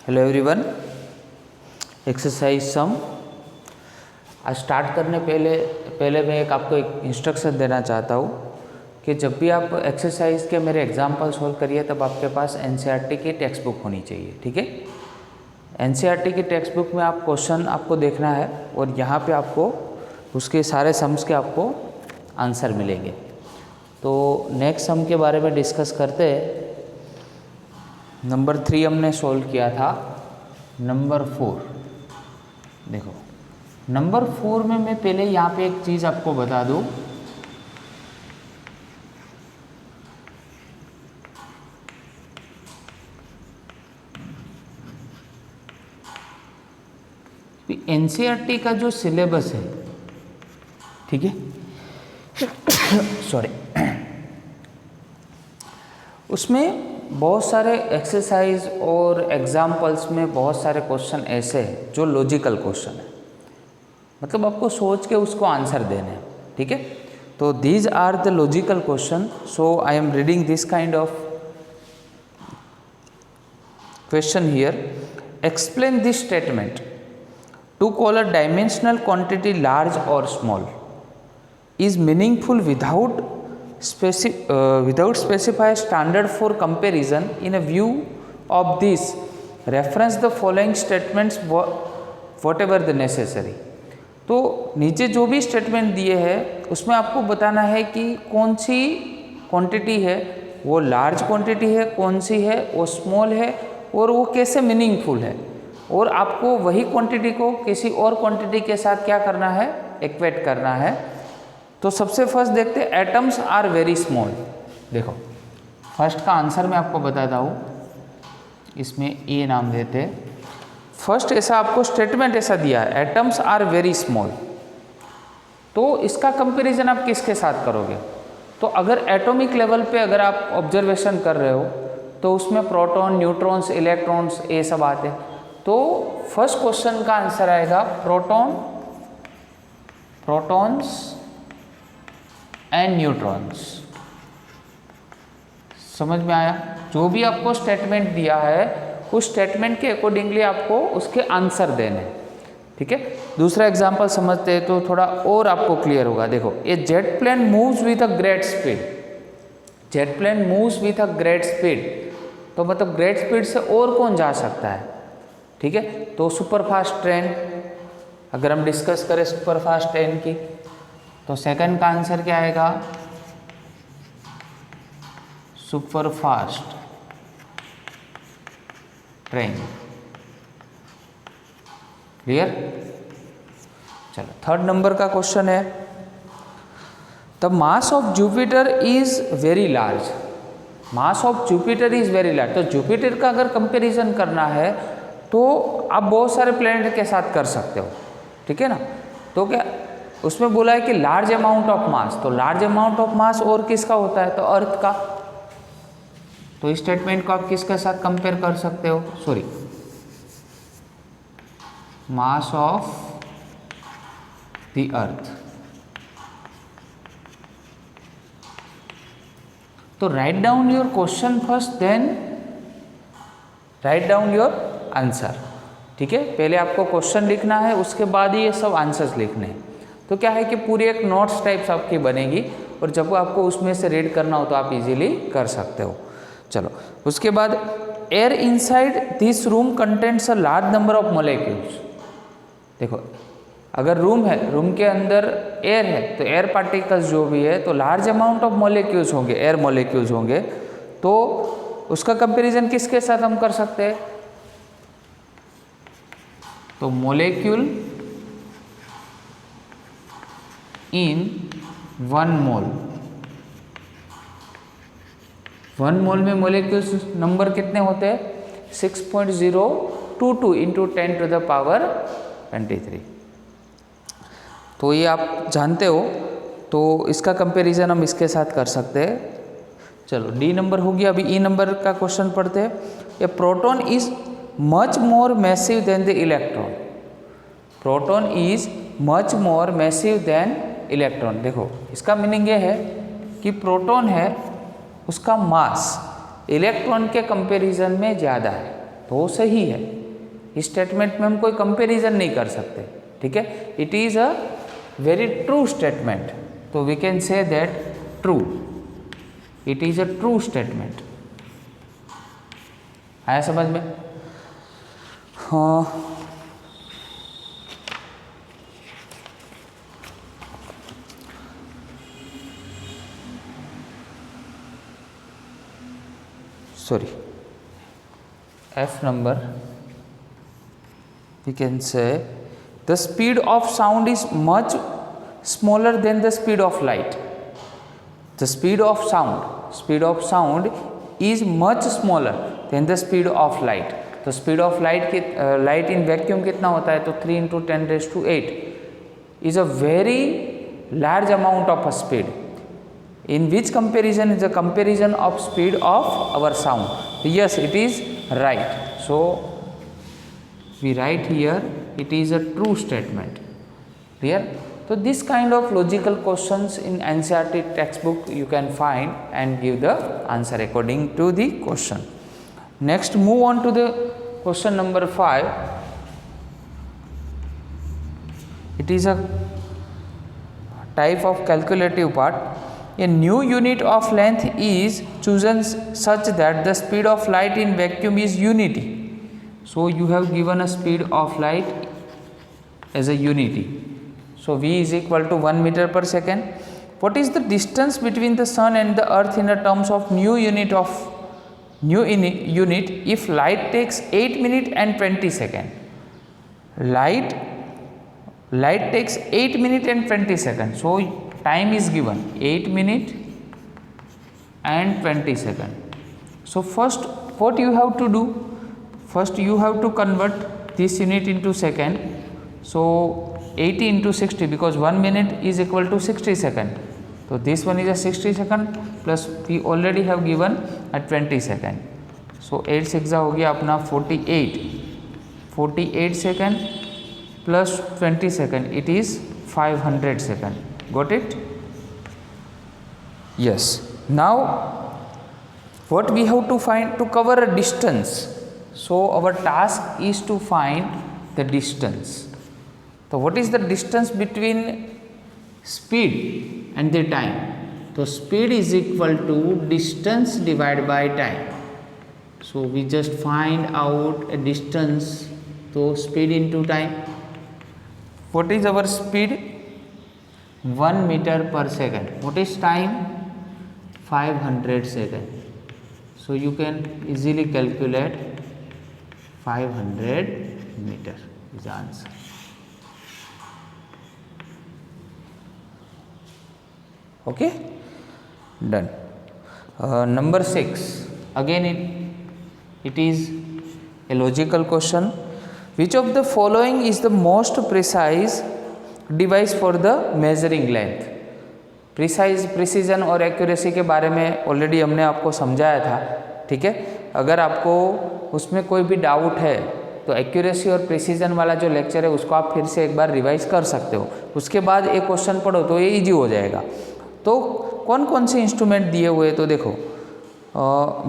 Hello everyone, exercise some. आज start करने पहले मैं आपको एक इंस्ट्रक्शन देना चाहता हूँ कि जब भी आप एक्सरसाइज के मेरे एग्जाम्पल सोल्व करिए तब आपके पास एनसीईआरटी की टेक्स्ट बुक होनी चाहिए। ठीक है, एनसीईआरटी की टेक्स्ट बुक में आप क्वेश्चन आपको देखना है और यहाँ पे आपको उसके सारे सम्स के आपको आंसर मिलेंगे। तो नेक्स्ट सम के बारे में डिस्कस करते हैं। नंबर 3 हमने सोल्व किया था। नंबर 4 देखो, नंबर 4 में मैं पहले यहाँ पे एक चीज़ आपको बता दूँ। एनसीईआरटी का जो सिलेबस है, ठीक है, सॉरी, उसमें बहुत सारे एक्सरसाइज और एग्जाम्पल्स में बहुत सारे क्वेश्चन ऐसे हैं जो लॉजिकल क्वेश्चन है, मतलब आपको सोच के उसको आंसर देने हैं। ठीक है, तो these are the logical question. So I am reading this kind of question here. Explain this statement to call a dimensional quantity large और small is meaningful without specify standard for comparison. In a view of this, reference the following statements whatever the necessary. तो नीचे जो भी statement दिए हैं उसमें आपको बताना है कि कौन सी क्वांटिटी है वो लार्ज क्वांटिटी है, कौन सी है वो स्मॉल है, और वो कैसे मीनिंगफुल है, और आपको वही क्वांटिटी को किसी और क्वांटिटी के साथ क्या करना है, इक्वेट करना है। तो सबसे फर्स्ट देखते हैं, एटम्स आर वेरी स्मॉल। देखो, फर्स्ट का आंसर मैं आपको बताता हूँ, इसमें ए नाम देते हैं। फर्स्ट ऐसा आपको स्टेटमेंट ऐसा दिया है, एटम्स आर वेरी स्मॉल। तो इसका कंपैरिजन आप किसके साथ करोगे? तो अगर एटॉमिक लेवल पे अगर आप ऑब्जर्वेशन कर रहे हो तो उसमें प्रोटॉन, न्यूट्रॉन्स, इलेक्ट्रॉन्स ये सब आते हैं। तो फर्स्ट क्वेश्चन का आंसर आएगा प्रोटॉन्स एंड न्यूट्रॉन्स। समझ में आया? जो भी आपको स्टेटमेंट दिया है उस स्टेटमेंट के अकॉर्डिंगली आपको उसके आंसर देने। ठीक है, दूसरा एग्जांपल समझते हैं तो थोड़ा और आपको क्लियर होगा। देखो, a jet plane moves with a great speed. Jet plane moves with a great speed, तो मतलब ग्रेट स्पीड से और कौन जा सकता है? ठीक है, तो सुपरफास्ट ट्रेन। अगर हम डिस्कस करें सुपरफास्ट ट्रेन की, तो सेकंड का आंसर क्या आएगा? Superfast train. क्लियर? चलो, थर्ड नंबर का क्वेश्चन है, the mass of Jupiter is very large. Mass of Jupiter is very large. तो जुपिटर का अगर कंपैरिजन करना है तो आप बहुत सारे प्लैनेट के साथ कर सकते हो। ठीक है ना? तो क्या उसमें बोला है कि लार्ज अमाउंट ऑफ मास, तो लार्ज अमाउंट ऑफ मास और किसका होता है? तो अर्थ का। तो इस स्टेटमेंट को आप किसके साथ कंपेयर कर सकते हो? Sorry, mass of the earth. तो write down your question first, then write down your answer. ठीक है, पहले आपको क्वेश्चन लिखना है, उसके बाद ही ये सब आंसर्स लिखने हैं। तो क्या है कि पूरी एक नोट्स टाइप्स आपकी बनेगी, और जब आपको उसमें से रीड करना हो तो आप इजीली कर सकते हो। चलो, उसके बाद air inside this room contents a large number of molecules. देखो, अगर रूम है, रूम के अंदर एयर है, तो एयर पार्टिकल्स जो भी है तो लार्ज अमाउंट ऑफ मोलेक्यूल्स होंगे, एयर मोलेक्यूल्स होंगे। तो उसका कंपैरिजन किसके साथ हम कर सकते हैं? तो मोलेक्यूल इन 1 मोल। 1 मोल में मोलेक्यूल्स नंबर कितने होते हैं? 6.022 इंटू 10 टू द पावर 23। तो ये आप जानते हो, तो इसका कंपैरिजन हम इसके साथ कर सकते हैं। चलो, डी नंबर हो गया। अभी ई नंबर का क्वेश्चन पढ़ते हैं। A proton is much more massive than the electron. Proton is much more massive than electron. देखो, इसका मीनिंग ये है कि प्रोटॉन है उसका मास इलेक्ट्रॉन के कंपैरिजन में ज़्यादा है। तो वो सही है। इस स्टेटमेंट में हम कोई कंपैरिजन नहीं कर सकते, ठीक है। It is a very true statement, तो we can say that true, it is a true statement. आया समझ में? हाँ, sorry, F number, we can say the speed of sound is much smaller than the speed of light. The speed of sound is much smaller than the speed of light. तो speed of light in vacuum कितना होता है? तो 3 into 10 raised to 8 is a very large amount of a speed. In which comparison is a comparison of speed of our sound? Yes, it is right. So we write here it is a true statement. Clear? So this kind of logical questions in NCERT textbook you can find and give the answer according to the question. Next, move on to the question number 5. It is a type of calculative part. A new unit of length is chosen such that the speed of light in vacuum is unity. So you have given a speed of light as a unity. So V is equal to 1 meter per second. What is the distance between the sun and the earth in the terms of new unit if light takes 8 minutes and 20 seconds? Light takes 8 minutes and 20 seconds. So time is given 8 minutes and 20 seconds. So first what you have to do? First you have to convert this unit into second. So 80 into 60, because 1 minute is equal to 60 seconds. So this one is a 60 second plus we already have given a 20 second. So 8 6 हो गया अपना 48 second plus 20 second, it is 500 second. Got it? Yes. Now what we have to find? To cover a distance. So our task is to find the distance. So what is the distance between speed and the time? So speed is equal to distance divided by time. So we just find out a distance. So speed into time. What is our speed? 1 meter per second. What is time? 500 seconds. So you can easily calculate 500 meter is the answer. Okay, done. Number 6, again it is a logical question. Which of the following is the most precise device for the measuring length? Precision और accuracy के बारे में already हमने आपको समझाया था, ठीक है। अगर आपको उसमें कोई भी डाउट है तो एक्यूरेसी और प्रिसीजन वाला जो लेक्चर है उसको आप फिर से एक बार रिवाइज कर सकते हो, उसके बाद एक क्वेश्चन पढ़ो तो ये इजी हो जाएगा। तो कौन कौन से इंस्ट्रूमेंट दिए हुए, तो देखो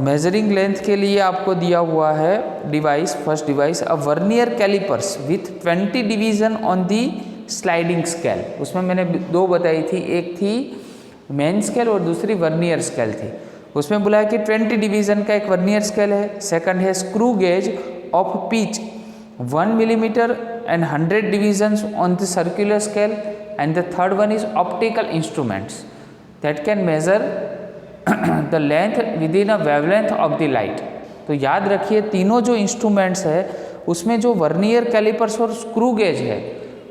मेजरिंग लेंथ के लिए आपको दिया हुआ है device, first device a vernier callipers with 20 division on the sliding scale. उसमें मैंने दो बताई थी, एक थी मेन स्केल और दूसरी वर्नियर स्केल थी। उसमें बोला है कि 20 डिवीजन का एक वर्नियर स्केल है, सेकंड है screw gauge of pitch 1 millimetre and 100 divisions on the circular scale, and the third one is optical instruments that can measure the length with in a wavelength of the light. तो याद रखिए तीनों जो instruments है उसमें जो vernier callipers और screw gauge है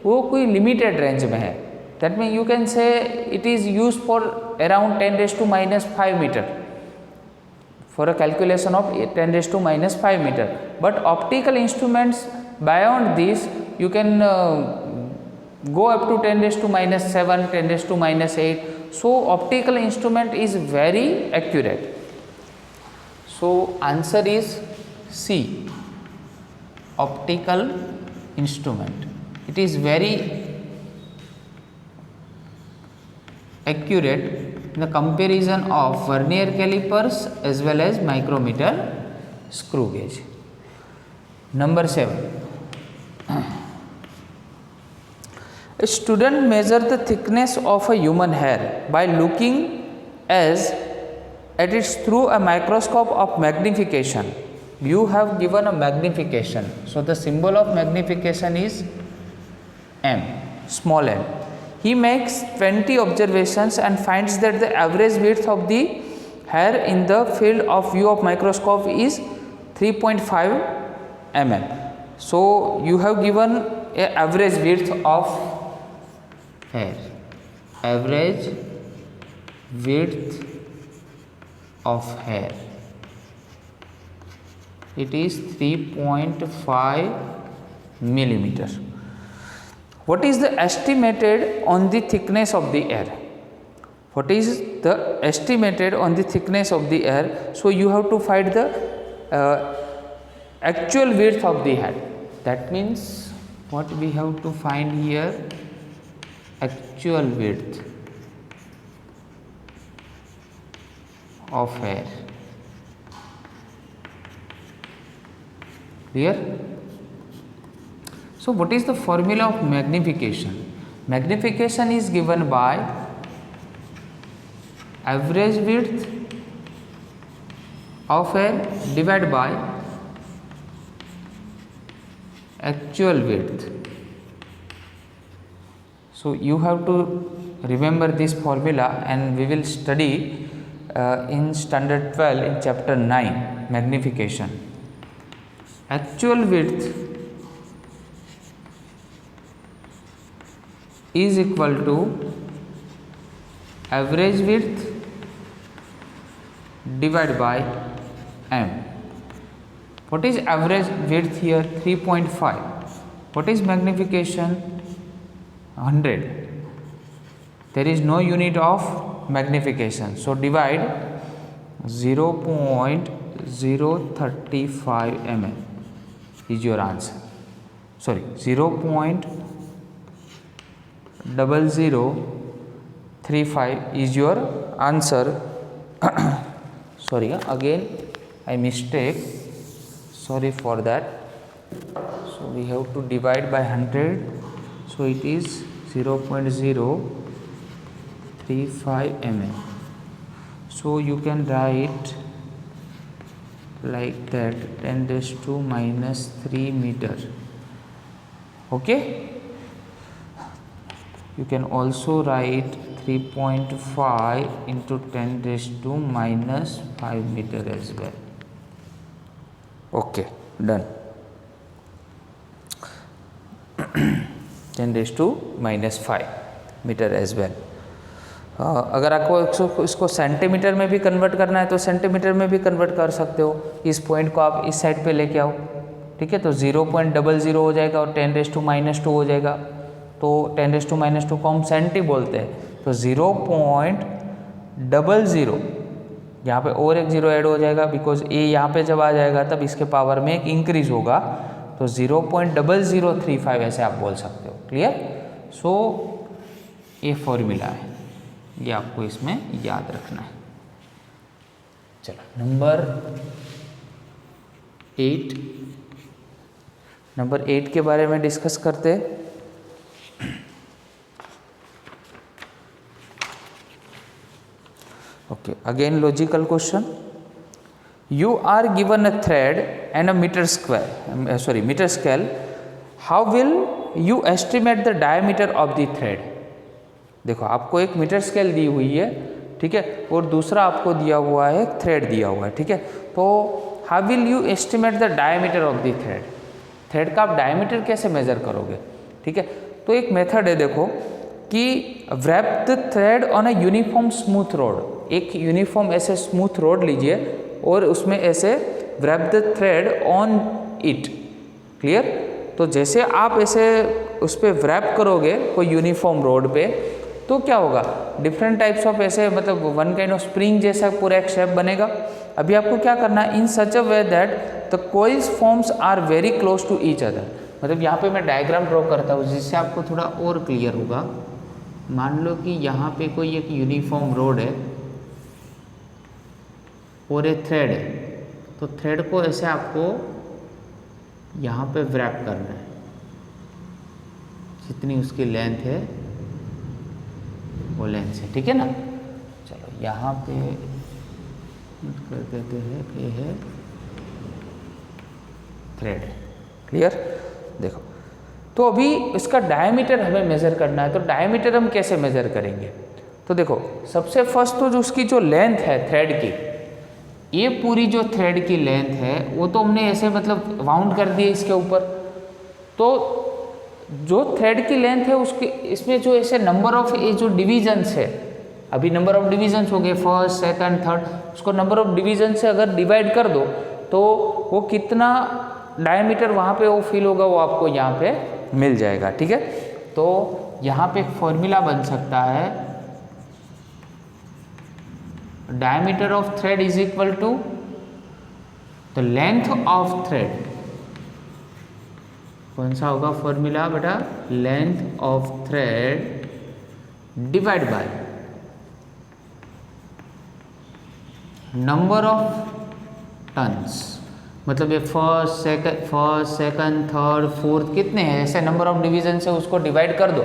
वो कोई लिमिटेड रेंज में है। That mean you can say it is use for around 10⁻⁵ metre for a calculation of 10⁻⁵ meter, but optical instruments beyond this you can go up to 10⁻⁷, 10⁻⁸. So optical instrument is very accurate. So answer is C, optical instrument. It is very accurate in the comparison of vernier calipers as well as micrometer screw gauge. Number 7. A student measure the thickness of a human hair by looking at it through a microscope of magnification. You have given a magnification. So the symbol of magnification is m, small m. He makes 20 observations and finds that the average width of the hair in the field of view of microscope is 3.5 mm. So you have given a average width of hair. Average width of hair. It is 3.5 millimeter. What is the estimated on the thickness of the hair? What is the estimated on the thickness of the hair? So you have to find the actual width of the hair. That means what we have to find here? Actual width of hair. Clear? So what is the formula of magnification? Magnification is given by average width of hair divided by actual width. So you have to remember this formula, and we will study in standard 12 in chapter 9 magnification. Actual width is equal to average width divided by m. What is average width here? 3.5. What is magnification? 100. There is no unit of magnification, so divide 0.035 mm is your answer. Sorry, 0.0035 is your answer. Sorry, again I mistake. Sorry for that. So we have to divide by 100. So it is 0.035 mm. So you can write like that, 10 raised to minus 3 meter. Okay. You can also write 3.5 into 10 raised to minus 5 meter as well. Okay, done. 10 raised to minus 5 metre as well. अगर आपको इसको centimetre में भी convert करना है तो centimetre में भी कन्वर्ट कर सकते हो. इस पॉइंट को आप इस साइड पे लेके आओ. ठीक है, तो 0.00 हो जाएगा और 10 raised to minus 2 हो जाएगा. तो 10 raised to minus 2 को हम सेंटी बोलते हैं. तो 0.00 यहाँ पे और एक जीरो ऐड हो जाएगा, बिकॉज ए यहाँ पे जब आ जाएगा तब इसके पावर में एक इंक्रीज होगा. तो 0.0035 ऐसे आप बोल सकते हो. क्लियर? सो ये फॉर्मूला है, ये आपको इसमें याद रखना है. चलो नंबर 8 के बारे में डिस्कस करते हैं. Okay, again logical question. You are given a thread and a meter scale. How will you estimate the diameter of the thread? देखो, आपको एक मीटर स्केल दी हुई है, ठीक है, और दूसरा आपको दिया हुआ है, थ्रेड दिया हुआ है. ठीक है, तो how will you estimate the diameter of the thread? Thread का आप डायमीटर कैसे मेजर करोगे? ठीक है, तो एक मेथड है, देखो कि wrap the thread on a uniform smooth rod. एक यूनिफॉर्म ऐसे स्मूथ रोड लीजिए और उसमें ऐसे wrap the thread on it. Clear? तो जैसे आप ऐसे उस पर wrap करोगे कोई यूनिफॉर्म रोड पे, तो क्या होगा, डिफरेंट टाइप्स ऑफ ऐसे, मतलब वन काइंड ऑफ स्प्रिंग जैसा पूरा एक शेप बनेगा. अभी आपको क्या करना है, in such a way that the coils forms are very close to each other. मतलब यहाँ पे मैं डायग्राम ड्रॉ करता हूँ जिससे आपको थोड़ा और क्लियर होगा. मान लो कि यहाँ पे कोई एक यूनिफॉर्म रोड है और एक थ्रेड है, तो थ्रेड को ऐसे आपको यहाँ पे व्रैप करना है, जितनी उसकी लेंथ है वो लेंथ है, ठीक है ना। चलो यहाँ पे कर देते हैं, ये है थ्रेड, क्लियर। देखो तो अभी इसका डायमीटर हमें मेज़र करना है, तो डायमीटर हम कैसे मेज़र करेंगे। तो देखो सबसे फर्स्ट तो जो उसकी जो लेंथ है थ्रेड की, ये पूरी जो थ्रेड की लेंथ है वो तो हमने ऐसे मतलब वाउंड कर दी है इसके ऊपर। तो जो थ्रेड की लेंथ है उसके इसमें जो ऐसे नंबर ऑफ ये जो डिविजन्स है, अभी नंबर ऑफ डिविजन्स हो गए फर्स्ट सेकंड थर्ड, उसको नंबर ऑफ डिवीजन से अगर डिवाइड कर दो तो वो कितना डायमीटर वहाँ पे वो फील होगा वो आपको यहाँ पे मिल जाएगा, ठीक है। तो यहाँ पे एक फॉर्मूला बन सकता है, diameter of thread is equal to the length of thread. कौन सा होगा फॉर्मूला बेटा, length of thread divide by number of turns, मतलब ये फर्स्ट सेकंड थर्ड फोर्थ कितने हैं ऐसे नंबर ऑफ डिवीजन से उसको डिवाइड कर दो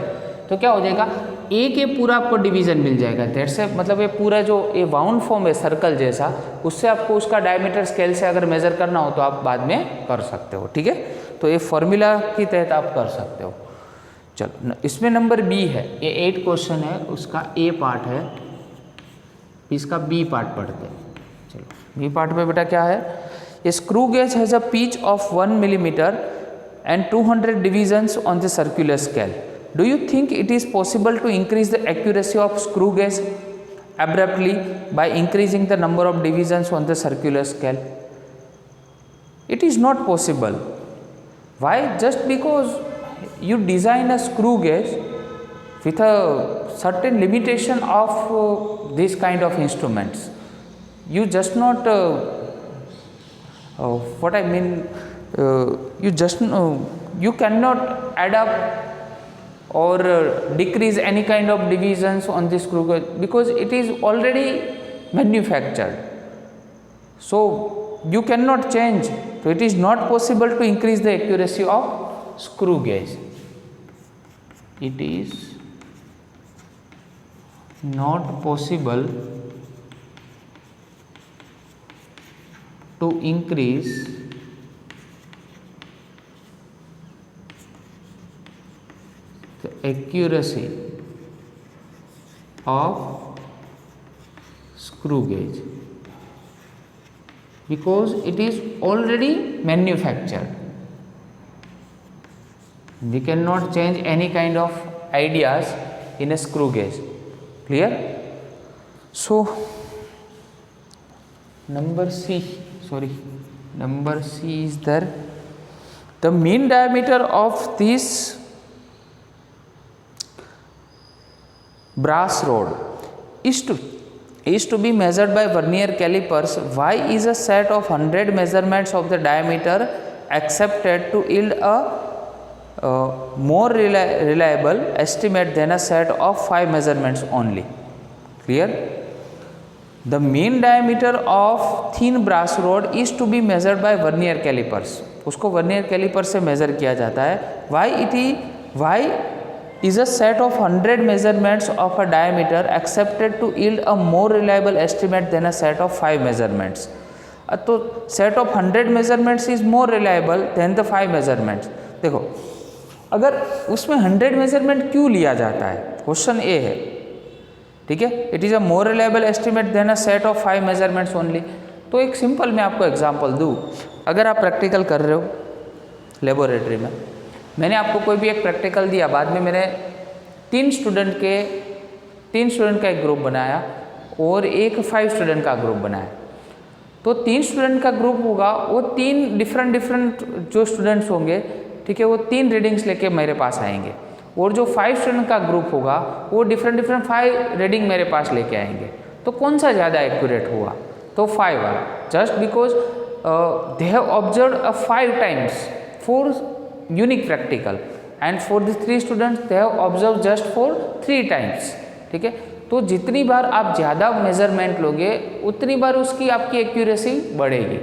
तो क्या हो जाएगा, एक ये पूरा आपको डिवीजन मिल जाएगा। दैट से मतलब ये पूरा जो ये वाउंड फॉर्म है सर्कल जैसा, उससे आपको उसका डायमीटर स्केल से अगर मेजर करना हो तो आप बाद में कर सकते हो, ठीक है। तो ये फॉर्मूला के तहत आप कर सकते हो। चलो इसमें नंबर बी है, ये 8 क्वेश्चन है, उसका ए पार्ट है, इसका बी पार्ट पढ़ते हैं। चलो बी पार्ट में बेटा क्या है, ए screw gauge has a pitch of 1 millimeter and 200 divisions on the circular scale. Do you think it is possible to increase the accuracy of screw gauge abruptly by increasing the number of divisions on the circular scale? It is not possible. Why? Just because you design a screw gauge with a certain limitation of this kind of instruments. You just not what I mean, you cannot add up or decrease any kind of divisions on this screw gauge because it is already manufactured. So you cannot change. So it is not possible to increase the accuracy of screw gauge. It is not possible to increase the accuracy of screw gauge because it is already manufactured. We cannot change any kind of ideas in a screw gauge. Clear? So number C is there. The mean diameter of this brass rod is to be measured by vernier calipers. Y is a set of 100 measurements of the diameter accepted to yield a more reliable estimate than a set of 5 measurements only. Clear? The mean diameter of thin brass rod is to be measured by vernier calipers. उसको vernier caliper से measure किया जाता है. Y is a set of 100 measurements of a diameter accepted to yield a more reliable estimate than a set of 5 measurements. तो set of 100 measurements is more reliable than the 5 measurements. देखो अगर उसमें 100 measurement क्यों लिया जाता है, question ए है, ठीक है। It is a more reliable estimate than a set of 5 measurements only. तो एक सिंपल मैं आपको एग्जांपल दूँ, अगर आप प्रैक्टिकल कर रहे हो लेबोरेटरी में, मैंने आपको कोई भी एक प्रैक्टिकल दिया, बाद में मैंने 3 स्टूडेंट का एक ग्रुप बनाया और एक 5 स्टूडेंट का ग्रुप बनाया। तो 3 स्टूडेंट का ग्रुप होगा, वो 3 डिफरेंट जो स्टूडेंट्स होंगे, ठीक है, वो 3 रीडिंग्स लेके मेरे पास आएंगे, और जो 5 स्टूडेंट का ग्रुप होगा वो डिफरेंट 5 रीडिंग मेरे पास लेके आएंगे। तो कौन सा ज़्यादा एक्यूरेट हुआ, तो 5 वाला, just because they have observe 5 times for unique practical and for the 3 students they have observe just for 3 times, ठीक है। तो जितनी बार आप ज़्यादा मेजरमेंट लोगे उतनी बार उसकी आपकी एक्यूरेसी बढ़ेगी,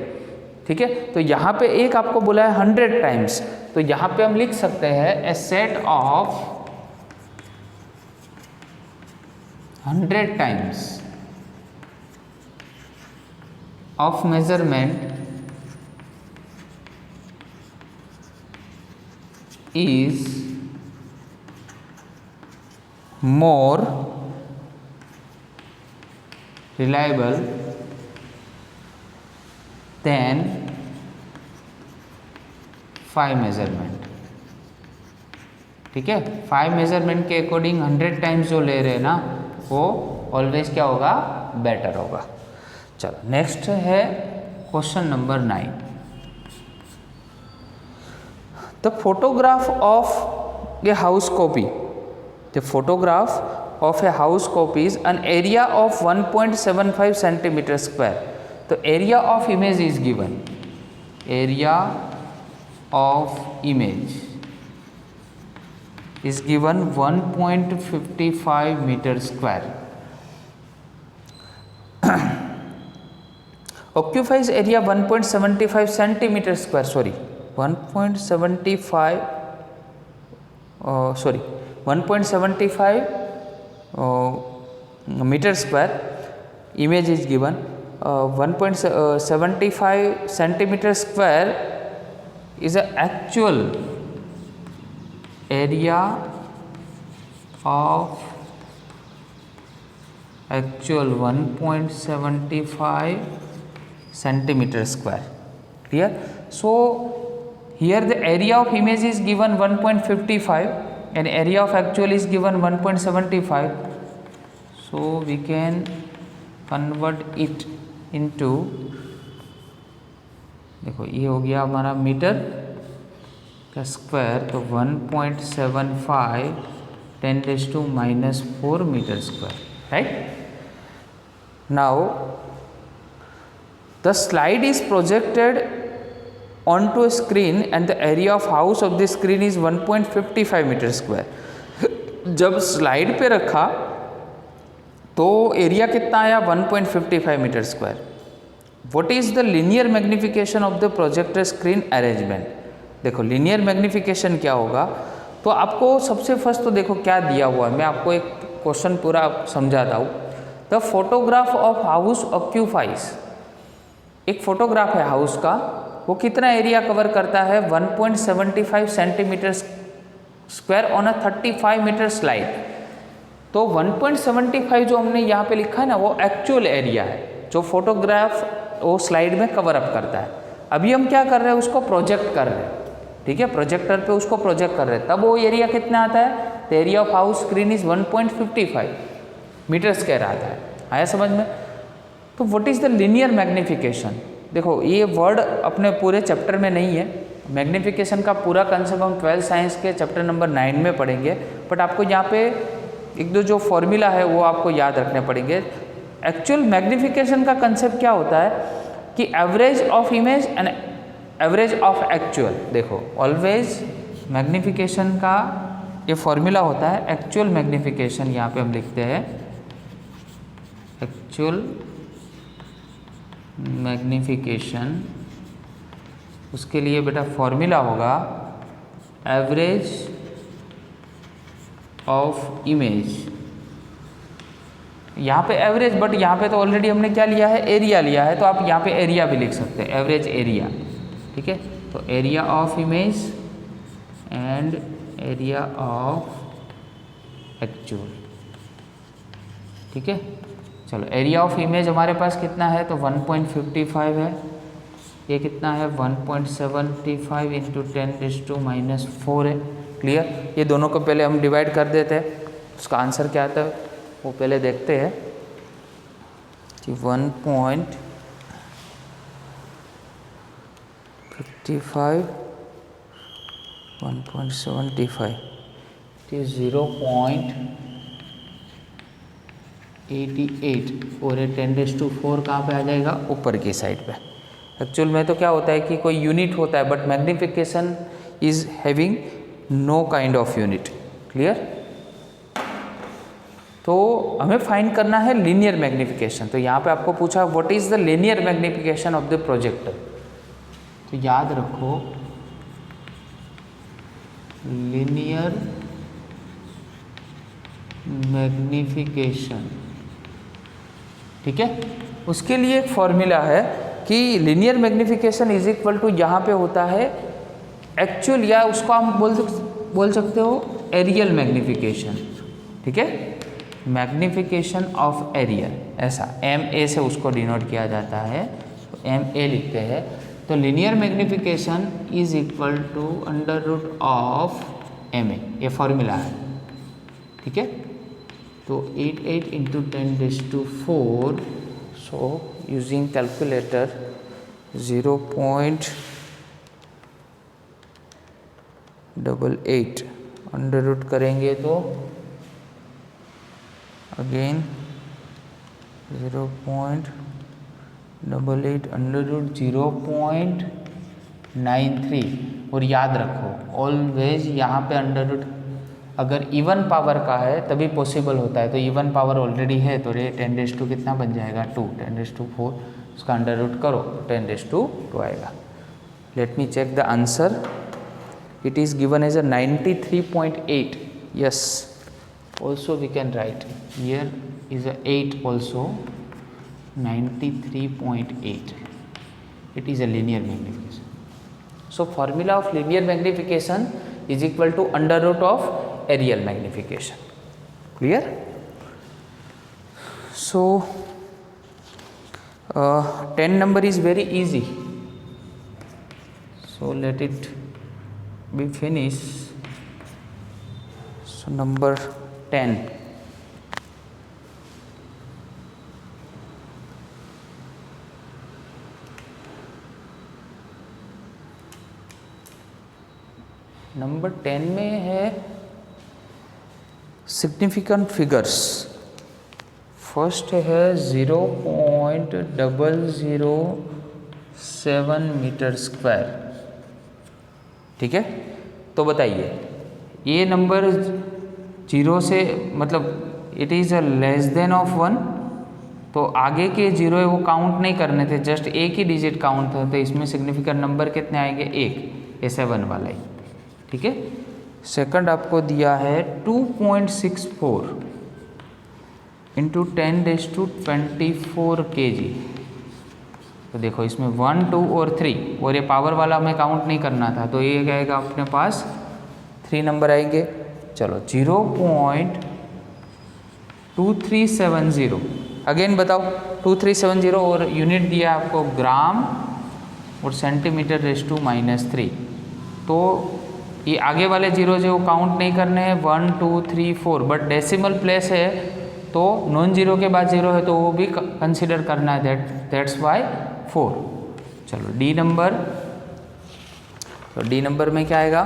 ठीक है। तो यहाँ पे एक आपको बोला है 100 टाइम्स, तो यहाँ पे हम लिख सकते हैं a set of 100 times of measurement is more reliable than 5 measurement. ठीक है, 5 मेजरमेंट के अकॉर्डिंग 100 टाइम्स जो ले रहे हैं ना, वो ऑलवेज क्या होगा, बेटर होगा। चलो नेक्स्ट है question number 9। The photograph of a house copy. The photograph of a house copy is an area of 1.75 centimeter square. The area of image is given. Area of image is given 1.55 meter square. Occupies area 1.75 centimeter square. Sorry. 1.75 meter square. Image is given 1.75 centimeter square is the actual area of 1.75 centimeter square. Clear? So here the area of image is given 1.55 and area of actual is given 1.75. So we can convert it into, देखो ये हो गया हमारा metre का square, तो 1.75 10⁻⁻⁴ metre square, right. Now the slide is projected onto a screen and the area of house of the screen is 1.55 metre square. जब slide पे रखा तो एरिया कितना आया, 1.55 metre square. What is the linear magnification of the projector screen arrangement. देखो linear magnification क्या होगा, तो आपको सबसे फर्स्ट तो देखो क्या दिया हुआ है, मैं आपको एक क्वेश्चन पूरा समझाता हूँ। The photograph of house occupies, एक फोटोग्राफ है हाउस का, वो कितना एरिया कवर करता है, 1.75 centimetre square on a 35 metre slide. तो 1.75 जो हमने यहाँ पे लिखा है ना, वो एक्चुअल एरिया है जो फोटोग्राफ वो स्लाइड में कवर अप करता है। अभी हम क्या कर रहे हैं, उसको प्रोजेक्ट कर रहे हैं, ठीक है, प्रोजेक्टर पे उसको प्रोजेक्ट कर रहे हैं, तब वो एरिया कितना आता है, the area of house screen is 1.55 metre square आता है। आया समझ में। तो what is the linear magnification, देखो ये वर्ड अपने पूरे चैप्टर में नहीं है, मैग्निफिकेशन का पूरा कंसेप्ट हम 12th साइंस के चैप्टर नंबर 9 में पढ़ेंगे, बट आपको यहाँ पे एक दो जो फॉर्मूला है वो आपको याद रखने पड़ेंगे। एक्चुअल मैग्निफिकेशन का कंसेप्ट क्या होता है कि average of image and average of actual. देखो ऑलवेज मैग्निफिकेशन का ये फॉर्मूला होता है, एक्चुअल मैग्निफिकेशन यहाँ पे हम लिखते हैं, एक्चुअल मैग्निफिकेशन, उसके लिए बेटा फॉर्मूला होगा एवरेज ऑफ इमेज। यहाँ पे एवरेज, बट यहाँ पे तो ऑलरेडी हमने क्या लिया है, एरिया लिया है, तो आप यहाँ पे एरिया भी लिख सकते हैं, एवरेज एरिया, ठीक है। तो area of image and area of actual, ठीक है। चलो एरिया ऑफ इमेज हमारे पास कितना है, तो 1.55 है, ये कितना है 1.75 इंटू 10⁻⁴ है। क्लियर। ये दोनों को पहले हम डिवाइड कर देते हैं, उसका आंसर क्या आता है वो पहले देखते हैं कि 1.55 1.75 0.88 और ये 10⁻⁴ कहाँ पे आ जाएगा, ऊपर की साइड पे। एक्चुअल में तो क्या होता है कि कोई यूनिट होता है, but magnification is having know kind of unit. Clear. तो हमें फाइंड करना है लीनियर मैग्निफिकेशन। तो यहाँ पे आपको पूछा what is the linear magnification of the projector. तो याद रखो लीनियर मैग्नीफिकेशन, ठीक है। उसके लिए एक फॉर्मूला है कि linear magnification is equal to, यहाँ पे होता है एक्चुअल, या उसको हम बोल सकते हो एरियल मैग्नीफिकेशन, ठीक है, मैग्नीफिकेशन ऑफ एरियल, ऐसा MA से उसको डिनोट किया जाता है, तो MA लिखते हैं। तो linear magnification is equal to under root of MA, ये फॉर्मूला है, ठीक है। तो 88 into 10⁴, so using calculator 0.88 under root करेंगे तो अगेन 0.88 अंडर रूट 0.93। और याद रखो ऑलवेज यहाँ पे अंडर रूट अगर इवन पावर का है तभी पॉसिबल होता है, तो इवन पावर ऑलरेडी है तो 10⁻² कितना बन जाएगा 2, 10⁻⁴, उसका अंडर रूट करो 10⁻² आएगा। Let me check the answer, it is given as a 93.8, yes, also we can write here is a 8 also, 93.8, it is a linear magnification. So formula of linear magnification is equal to under root of areal magnification, clear? So 10 number is very easy, so let it be finished. So number 10, number 10 में है significant figures. First है 0.007 metre square, ठीक है। तो बताइए ये number 0 से मतलब it is a less than of 1, तो आगे के 0 है वो काउंट नहीं करने थे, जस्ट एक ही डिजिट काउंट था, तो इसमें सिग्निफिकेंट नंबर कितने आएंगे 1, ये 7 वाला ही, ठीक है। सेकंड आपको दिया है 2.64 इंटू 10⁻24 kg। तो देखो इसमें 1, 2 और 3, और ये पावर वाला हमें काउंट नहीं करना था, तो ये आएगा अपने पास 3 नंबर आएंगे। चलो 0.2370, अगेन बताओ 2370, और यूनिट दिया आपको ग्राम और सेंटीमीटर⁻⁻3। तो ये आगे वाले 0 जो काउंट नहीं करने हैं 1, 2, 3, 4, बट डेसिमल प्लेस है तो नॉन जीरो के बाद 0 है तो वो भी कंसिडर करना है, दैट्स वाई 4। चलो डी नंबर, तो डी नंबर में क्या आएगा,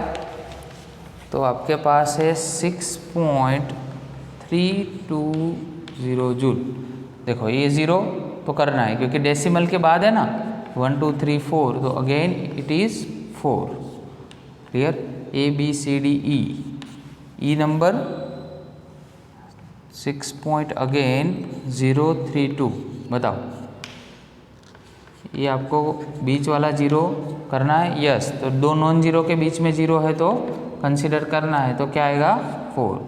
तो आपके पास है 6.320 जूल। देखो ये 0 तो करना है क्योंकि डेसिमल के बाद है ना, 1, 2, 3, 4, तो again it is 4, clear. ABCDE number 6.032, बताओ ये आपको बीच वाला 0 करना है, यस, तो दो नॉन जीरो के बीच में 0 है तो कंसिडर करना है, तो क्या आएगा 4।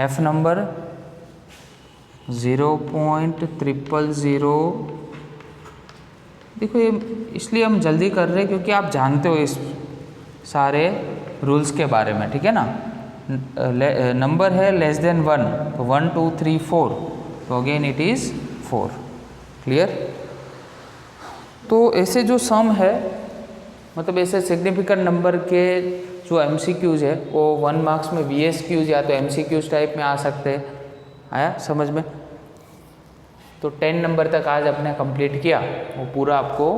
F नंबर 0.000, देखो ये इसलिए हम जल्दी कर रहे हैं क्योंकि आप जानते हो इस सारे रूल्स के बारे में, ठीक है ना। नंबर है लेस देन 1, तो 1, 2, 3, 4, तो अगेन इट इज़ 4, क्लियर। तो ऐसे जो सम है, मतलब ऐसे सिग्निफिकेंट नंबर के जो MCQs है वो 1 मार्क्स में VSQs या तो MCQs टाइप में आ सकते हैं, आया समझ में। तो 10 नंबर तक आज आपने कंप्लीट किया, वो पूरा आपको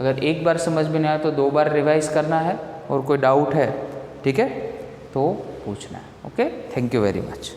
अगर एक बार समझ में नहीं आया तो 2 बार रिवाइज करना है, और कोई डाउट है ठीक है तो पूछना है। Okay, thank you very much.